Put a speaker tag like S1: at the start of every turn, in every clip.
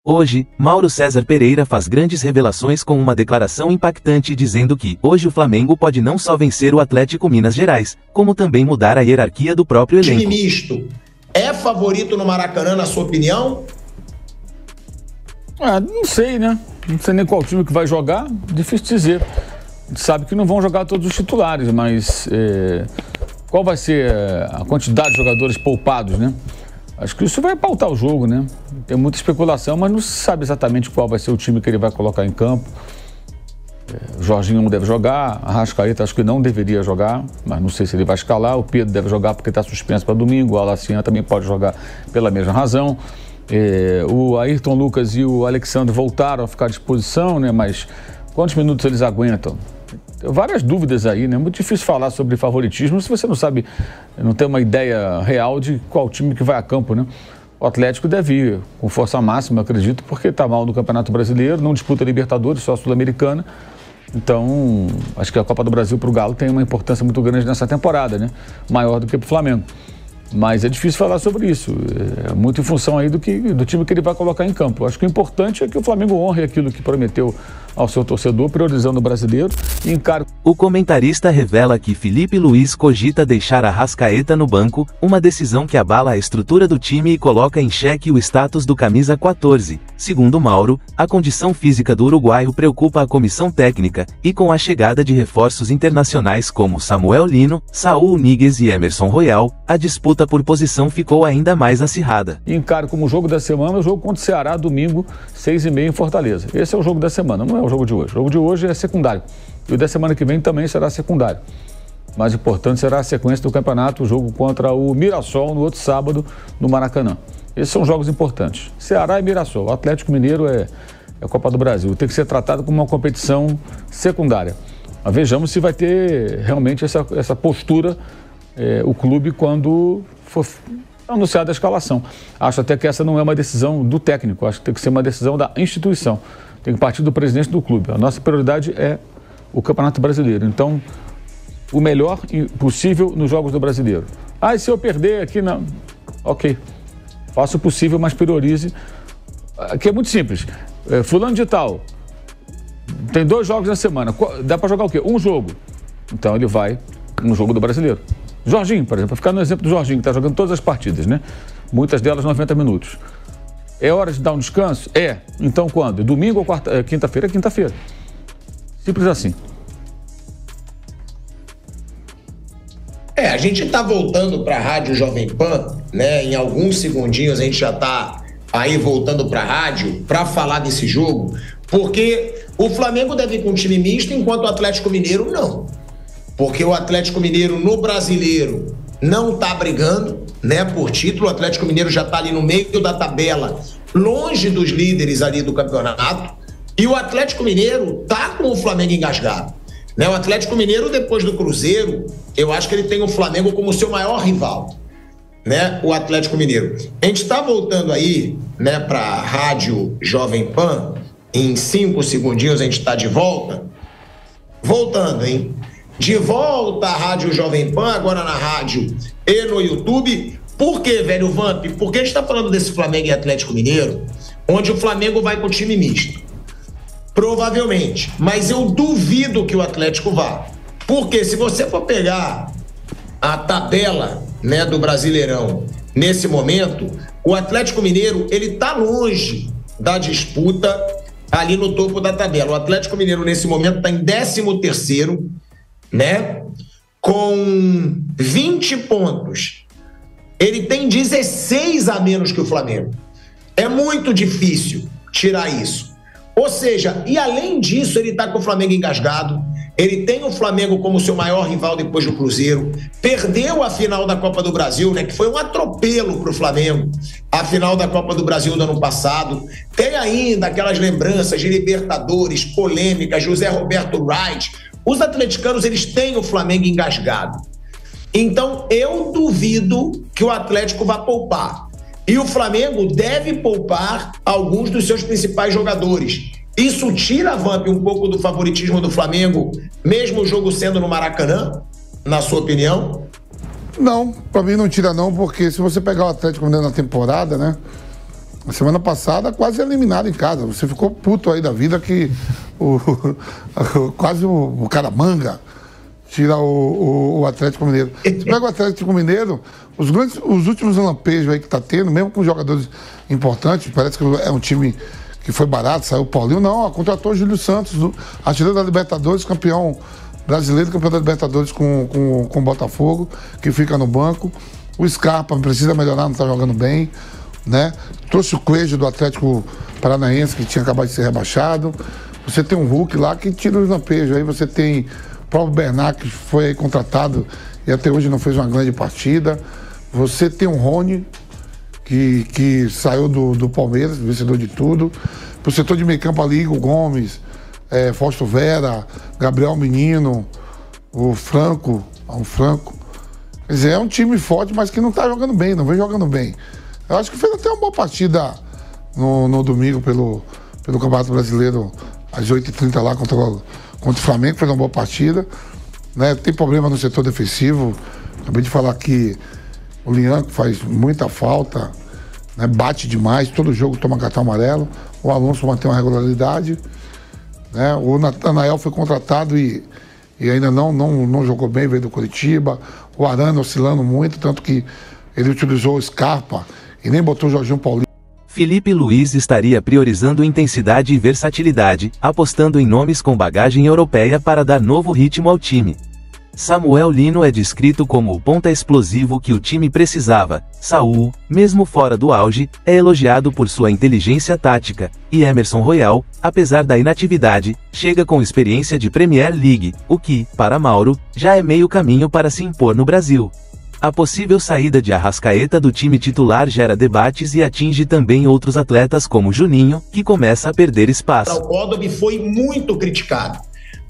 S1: Hoje, Mauro César Pereira faz grandes revelações com uma declaração impactante dizendo que, hoje o Flamengo pode não só vencer o Atlético Minas Gerais, como também mudar a hierarquia do próprio elenco.
S2: Time misto é favorito no Maracanã, na sua opinião?
S3: Não sei, né? Não sei nem qual time que vai jogar, difícil dizer. A gente sabe que não vão jogar todos os titulares, mas qual vai ser a quantidade de jogadores poupados, né? Acho que isso vai pautar o jogo, né? Tem muita especulação, mas não se sabe exatamente qual vai ser o time que ele vai colocar em campo. O Jorginho não deve jogar, a Arrascaeta acho que não deveria jogar, mas não sei se ele vai escalar. O Pedro deve jogar porque está suspenso para domingo, o Alacian também pode jogar pela mesma razão. O Ayrton Lucas e o Alexandre voltaram a ficar à disposição, né? Mas quantos minutos eles aguentam? Tem várias dúvidas aí, né? Muito difícil falar sobre favoritismo se você não sabe, não tem uma ideia real de qual time que vai a campo, né? O Atlético deve ir com força máxima, acredito, porque está mal no Campeonato Brasileiro, não disputa Libertadores, só a Sul-Americana. Então, acho que a Copa do Brasil para o Galo tem uma importância muito grande nessa temporada, né? Maior do que para o Flamengo. Mas é difícil falar sobre isso, é muito em função aí do time que ele vai colocar em campo. Acho que o importante é que o Flamengo honre aquilo que prometeu ao seu torcedor, priorizando o brasileiro e encare...
S1: O comentarista revela que Felipe Luiz cogita deixar a Arrascaeta no banco, uma decisão que abala a estrutura do time e coloca em xeque o status do camisa 14. Segundo Mauro, a condição física do uruguaio preocupa a comissão técnica, e com a chegada de reforços internacionais como Samuel Lino, Saúl Níguez e Emerson Royal, a disputa por posição ficou ainda mais acirrada.
S3: Encaro como jogo da semana o jogo contra o Ceará, domingo, 6h30 em Fortaleza. Esse é o jogo da semana, não é o jogo de hoje. O jogo de hoje é secundário. E o da semana que vem também será secundário. Mais importante será a sequência do campeonato, o jogo contra o Mirassol no outro sábado, no Maracanã. Esses são jogos importantes. Ceará e Mirassol. O Atlético Mineiro é a Copa do Brasil. Tem que ser tratado como uma competição secundária. Mas vejamos se vai ter realmente essa postura o clube quando for anunciada a escalação. Acho até que essa não é uma decisão do técnico, acho que tem que ser uma decisão da instituição. Tem que partir do presidente do clube. A nossa prioridade é o Campeonato Brasileiro. Então, o melhor possível nos jogos do Brasileiro. E se eu perder aqui, não. Ok. Faça o possível, mas priorize. Aqui é muito simples. Fulano de tal, tem 2 jogos na semana. Dá para jogar o quê? Um jogo. Então, ele vai no jogo do Brasileiro. Jorginho, por exemplo, para ficar no exemplo do Jorginho, que está jogando todas as partidas, né? Muitas delas 90 minutos. É hora de dar um descanso? É. Então quando? Domingo ou quinta-feira? É quinta-feira. Simples assim.
S2: A gente está voltando para a Rádio Jovem Pan, né? Em alguns segundinhos a gente já está aí voltando para a rádio para falar desse jogo, porque o Flamengo deve ir com um time misto, enquanto o Atlético Mineiro não. Porque o Atlético Mineiro no Brasileiro não está brigando, né, por título. O Atlético Mineiro já está ali no meio da tabela, longe dos líderes ali do campeonato. E o Atlético Mineiro está com o Flamengo engasgado, né? O Atlético Mineiro, depois do Cruzeiro, eu acho que ele tem o Flamengo como seu maior rival, né? O Atlético Mineiro. A gente está voltando aí, né, para a Rádio Jovem Pan. Em 5 segundinhos a gente está de volta. Voltando, hein? De volta à Rádio Jovem Pan, agora na rádio e no YouTube. Por quê, velho Vamp? Porque a gente está falando desse Flamengo e Atlético Mineiro, onde o Flamengo vai com time misto. Provavelmente. Mas eu duvido que o Atlético vá. Porque se você for pegar a tabela, né, do Brasileirão nesse momento, o Atlético Mineiro, ele tá longe da disputa ali no topo da tabela. O Atlético Mineiro, nesse momento, está em 13º, né? Com 20 pontos. Ele tem 16 a menos que o Flamengo. É muito difícil tirar isso. Ou seja, e além disso, ele tá com o Flamengo engasgado. Ele tem o Flamengo como seu maior rival depois do Cruzeiro. Perdeu a final da Copa do Brasil, né? Que foi um atropelo pro Flamengo. A final da Copa do Brasil do ano passado. Tem ainda aquelas lembranças de Libertadores, polêmicas, José Roberto Wright. Os atleticanos, eles têm o Flamengo engasgado. Então, eu duvido que o Atlético vá poupar. E o Flamengo deve poupar alguns dos seus principais jogadores. Isso tira, Vamp, um pouco do favoritismo do Flamengo, mesmo o jogo sendo no Maracanã, na sua opinião?
S4: Não, pra mim não tira não, porque se você pegar o Atlético Mineiro na temporada, né? Na semana passada, quase eliminado em casa. Você ficou puto aí da vida que quase o Caramanga tira o Atlético Mineiro. Você pega o Atlético Mineiro, os últimos lampejos aí que tá tendo, mesmo com jogadores importantes, parece que é um time que foi barato, saiu o Paulinho, não, contratou o Júlio Santos, artilheiro da Libertadores, campeão brasileiro, campeão da Libertadores com o Botafogo, que fica no banco. O Scarpa precisa melhorar, não tá jogando bem, né? Trouxe o Coelho do Atlético Paranaense, que tinha acabado de ser rebaixado. Você tem um Hulk lá que tira os lampejos, aí você tem o próprio Bernard, que foi aí contratado e até hoje não fez uma grande partida. Você tem o Rony, que saiu do Palmeiras, vencedor de tudo. Pro setor de meio campo ali, Igor Gomes, Fausto Vera, Gabriel Menino, o Franco. Quer dizer, é um time forte, mas que não tá jogando bem, não vem jogando bem. Eu acho que fez até uma boa partida no domingo pelo Campeonato Brasileiro, às 8h30 lá contra o Flamengo, fez uma boa partida. Né? Tem problema no setor defensivo. Acabei de falar que o Lianco faz muita falta, né? Bate demais, todo jogo toma cartão amarelo. O Alonso mantém uma regularidade. Né? O Natanael foi contratado e ainda não jogou bem, veio do Curitiba. O Arana oscilando muito, tanto que ele utilizou o Scarpa e nem botou o Jorginho Paulinho.
S1: Felipe Luiz estaria priorizando intensidade e versatilidade, apostando em nomes com bagagem europeia para dar novo ritmo ao time. Samuel Lino é descrito como o ponta explosivo que o time precisava. Saúl, mesmo fora do auge, é elogiado por sua inteligência tática, e Emerson Royal, apesar da inatividade, chega com experiência de Premier League, o que, para Mauro, já é meio caminho para se impor no Brasil. A possível saída de Arrascaeta do time titular gera debates e atinge também outros atletas como Juninho, que começa a perder espaço.
S2: O Córdoba foi muito criticado.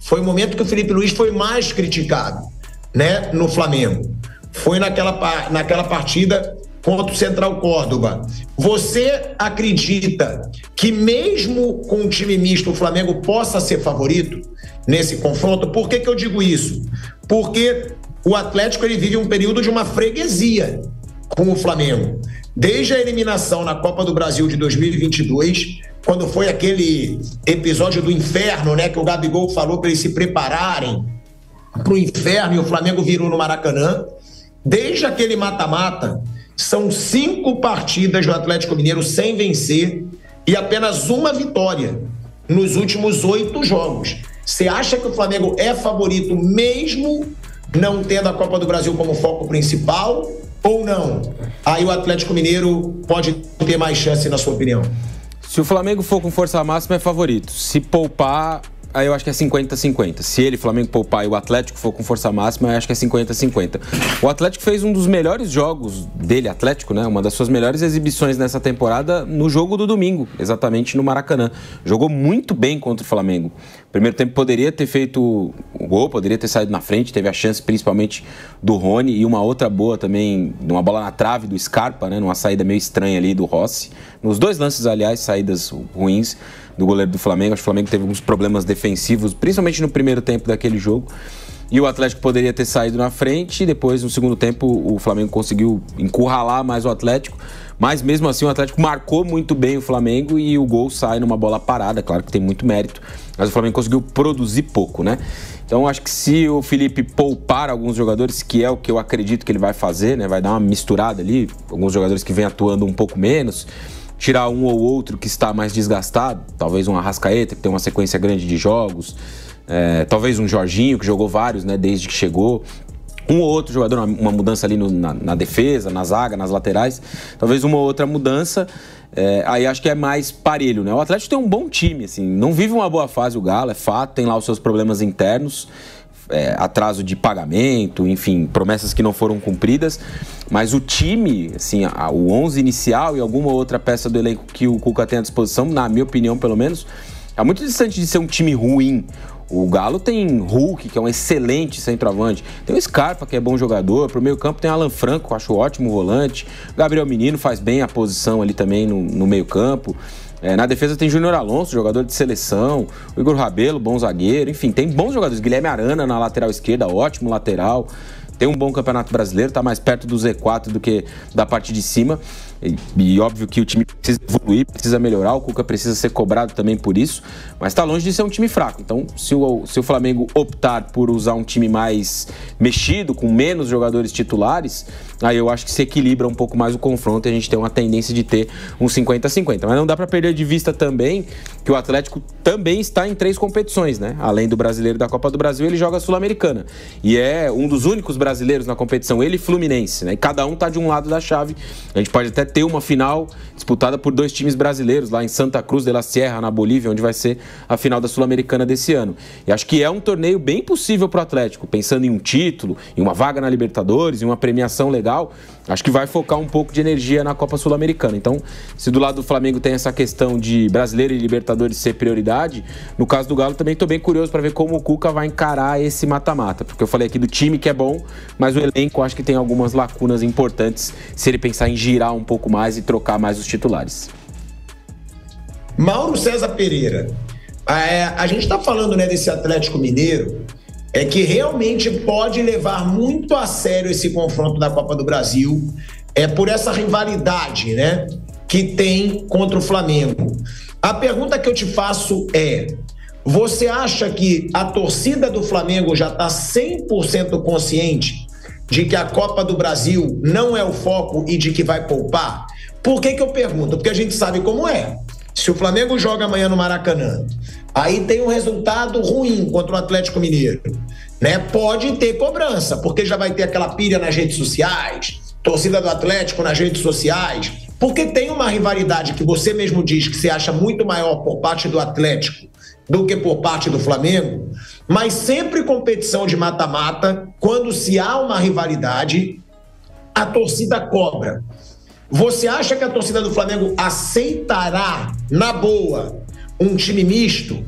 S2: Foi o momento que o Felipe Luiz foi mais criticado, né, no Flamengo. Foi naquela partida contra o Central Córdoba. Você acredita que mesmo com um time misto o Flamengo possa ser favorito nesse confronto? Por que eu digo isso? Porque o Atlético ele vive um período de uma freguesia com o Flamengo. Desde a eliminação na Copa do Brasil de 2022, quando foi aquele episódio do inferno, né, que o Gabigol falou para eles se prepararem para o inferno e o Flamengo virou no Maracanã. Desde aquele mata-mata, são 5 partidas do Atlético Mineiro sem vencer e apenas uma vitória nos últimos 8 jogos. Você acha que o Flamengo é favorito mesmo não tendo a Copa do Brasil como foco principal ou não? Aí o Atlético Mineiro pode ter mais chance, na sua opinião?
S5: Se o Flamengo for com força máxima, é favorito. Se poupar, aí eu acho que é 50-50. Se ele, Flamengo, poupar e o Atlético for com força máxima, eu acho que é 50-50. O Atlético fez um dos melhores jogos dele, Atlético, né? Uma das suas melhores exibições nessa temporada no jogo do domingo, exatamente no Maracanã. Jogou muito bem contra o Flamengo. Primeiro tempo poderia ter feito o gol, poderia ter saído na frente, teve a chance principalmente do Rony e uma outra boa também, uma bola na trave do Scarpa, né? Numa saída meio estranha ali do Rossi. Nos dois lances, aliás, saídas ruins do goleiro do Flamengo. Acho que o Flamengo teve alguns problemas defensivos, principalmente no primeiro tempo daquele jogo. E o Atlético poderia ter saído na frente e depois, no segundo tempo, o Flamengo conseguiu encurralar mais o Atlético. Mas mesmo assim o Atlético marcou muito bem o Flamengo e o gol sai numa bola parada, claro que tem muito mérito, mas o Flamengo conseguiu produzir pouco, né? Então acho que se o Felipe poupar alguns jogadores, que é o que eu acredito que ele vai fazer, né? Vai dar uma misturada ali, alguns jogadores que vêm atuando um pouco menos, tirar um ou outro que está mais desgastado, talvez um Arrascaeta, que tem uma sequência grande de jogos, talvez um Jorginho, que jogou vários, né, desde que chegou, um ou outro jogador, uma mudança ali na defesa, na zaga, nas laterais, talvez uma ou outra mudança, aí acho que é mais parelho, né? O Atlético tem um bom time, assim, não vive uma boa fase o Galo, é fato, tem lá os seus problemas internos, atraso de pagamento, enfim, promessas que não foram cumpridas, mas o time, assim, o 11 inicial e alguma outra peça do elenco que o Cuca tem à disposição, na minha opinião pelo menos, é muito distante de ser um time ruim. O Galo tem Hulk, que é um excelente centroavante, tem o Scarpa, que é bom jogador, pro meio campo tem Alan Franco, que eu acho ótimo volante, Gabriel Menino faz bem a posição ali também no meio campo, na defesa tem Júnior Alonso, jogador de seleção, o Igor Rabelo, bom zagueiro, enfim, tem bons jogadores, Guilherme Arana na lateral esquerda, ótimo lateral, tem um bom campeonato brasileiro, tá mais perto do Z4 do que da parte de cima, E óbvio que o time precisa evoluir, precisa melhorar, o Cuca precisa ser cobrado também por isso, mas está longe de ser um time fraco. Então, se o Flamengo optar por usar um time mais mexido, com menos jogadores titulares, aí eu acho que se equilibra um pouco mais o confronto e a gente tem uma tendência de ter um 50-50. Mas não dá para perder de vista também que o Atlético também está em 3 competições, né? Além do Brasileiro e da Copa do Brasil, ele joga a Sul-Americana. E é um dos únicos brasileiros na competição, ele e Fluminense, né? E cada um tá de um lado da chave. A gente pode até ter uma final disputada por 2 times brasileiros, lá em Santa Cruz de la Sierra, na Bolívia, onde vai ser a final da Sul-Americana desse ano. E acho que é um torneio bem possível pro Atlético, pensando em um título, em uma vaga na Libertadores, em uma premiação legal. Acho que vai focar um pouco de energia na Copa Sul-Americana. Então, se do lado do Flamengo tem essa questão de Brasileiro e Libertadores ser prioridade, no caso do Galo também estou bem curioso para ver como o Cuca vai encarar esse mata-mata. Porque eu falei aqui do time que é bom, mas o elenco acho que tem algumas lacunas importantes se ele pensar em girar um pouco mais e trocar mais os titulares.
S2: Mauro César Pereira, a gente está falando, né, desse Atlético Mineiro, que realmente pode levar muito a sério esse confronto da Copa do Brasil, por essa rivalidade, né, que tem contra o Flamengo. A pergunta que eu te faço é: você acha que a torcida do Flamengo já está 100% consciente de que a Copa do Brasil não é o foco e de que vai poupar? Por que eu pergunto? Porque a gente sabe como é. Se o Flamengo joga amanhã no Maracanã, aí tem um resultado ruim contra o Atlético Mineiro, né? Pode ter cobrança, porque já vai ter aquela pilha nas redes sociais, torcida do Atlético nas redes sociais, porque tem uma rivalidade que você mesmo diz que você acha muito maior por parte do Atlético do que por parte do Flamengo, mas sempre competição de mata-mata, quando se há uma rivalidade, a torcida cobra. Você acha que a torcida do Flamengo aceitará, na boa, um time misto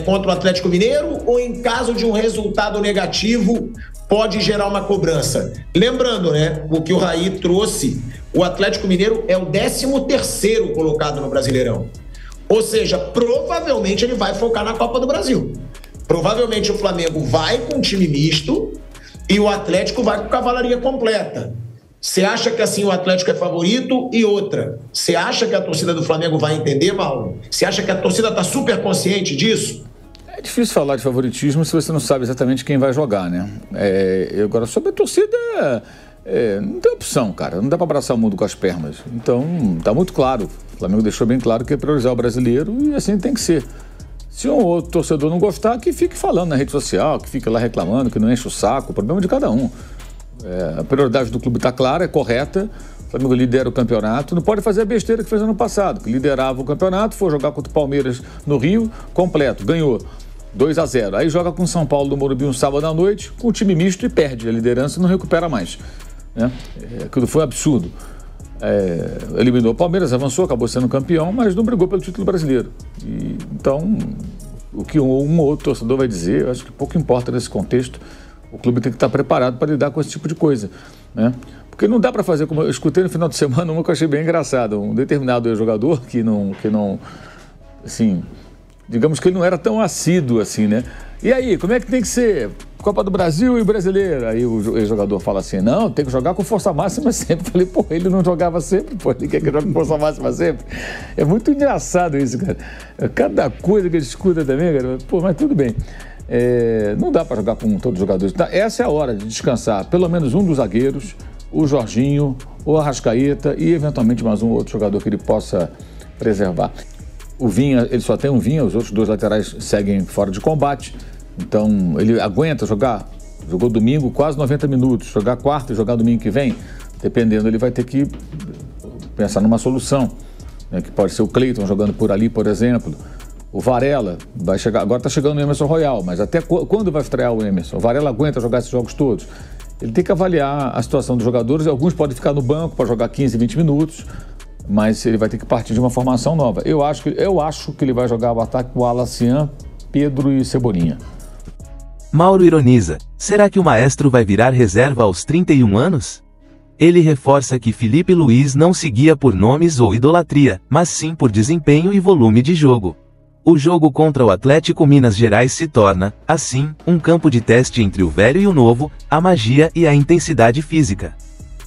S2: contra o Atlético Mineiro, ou em caso de um resultado negativo pode gerar uma cobrança? Lembrando, né, o que o Raí trouxe, o Atlético Mineiro é o 13º colocado no Brasileirão. Ou seja, provavelmente ele vai focar na Copa do Brasil. Provavelmente o Flamengo vai com um time misto e o Atlético vai com cavalaria completa. Você acha que assim o Atlético é favorito? E outra, você acha que a torcida do Flamengo vai entender, Mauro? Você acha que a torcida está super consciente disso?
S3: É difícil falar de favoritismo se você não sabe exatamente quem vai jogar, né? Agora, sobre a torcida, não tem opção, cara. Não dá para abraçar o mundo com as pernas. Então, tá muito claro. O Flamengo deixou bem claro que é priorizar o brasileiro e assim tem que ser. Se um outro torcedor não gostar, que fique falando na rede social, que fique lá reclamando, que não enche o saco. O problema é de cada um. A prioridade do clube está clara, é correta. O Flamengo lidera o campeonato. Não pode fazer a besteira que fez ano passado, que liderava o campeonato, foi jogar contra o Palmeiras no Rio, completo, ganhou 2-0. Aí joga com o São Paulo no Morumbi um sábado à noite, com o time misto e perde a liderança e não recupera mais, né? Aquilo foi um absurdo. Eliminou o Palmeiras, avançou, acabou sendo campeão, mas não brigou pelo título brasileiro. Então, o que um ou outro torcedor vai dizer, eu acho que pouco importa nesse contexto. O clube tem que estar preparado para lidar com esse tipo de coisa, né? Porque não dá para fazer, como eu escutei no final de semana, uma que eu achei bem engraçado. Um determinado jogador que não, assim, digamos que ele não era tão assíduo assim, né? E aí, como é que tem que ser? Copa do Brasil e Brasileiro. Aí o jogador fala assim, não, tem que jogar com força máxima sempre. Eu falei, pô, ele não jogava sempre, pô, ele quer que jogue com força máxima sempre. É muito engraçado isso, cara. Cada coisa que ele escuta também, cara, pô, mas tudo bem. Não dá para jogar com todos os jogadores. Essa é a hora de descansar pelo menos um dos zagueiros, o Jorginho, o Arrascaeta e eventualmente mais um outro jogador que ele possa preservar. O Vinha, ele só tem um Vinha, os outros 2 laterais seguem fora de combate, então ele aguenta jogar. Jogou domingo quase 90 minutos, jogar quarta e jogar domingo que vem, dependendo, ele vai ter que pensar numa solução, né, que pode ser o Cleiton jogando por ali, por exemplo. O Varela vai chegar, agora está chegando o Emerson Royal, mas até quando vai estrear o Emerson? O Varela aguenta jogar esses jogos todos? Ele tem que avaliar a situação dos jogadores, alguns podem ficar no banco para jogar 15, 20 minutos, mas ele vai ter que partir de uma formação nova. Eu acho que ele vai jogar o ataque com o Alacian, Pedro e Cebolinha.
S1: Mauro ironiza, será que o maestro vai virar reserva aos 31 anos? Ele reforça que Felipe Luiz não seguia por nomes ou idolatria, mas sim por desempenho e volume de jogo. O jogo contra o Atlético Minas Gerais se torna, assim, um campo de teste entre o velho e o novo, a magia e a intensidade física.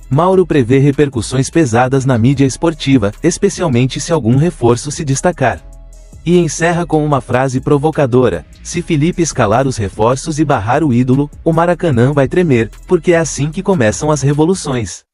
S1: Mauro prevê repercussões pesadas na mídia esportiva, especialmente se algum reforço se destacar. E encerra com uma frase provocadora: se Felipe escalar os reforços e barrar o ídolo, o Maracanã vai tremer, porque é assim que começam as revoluções.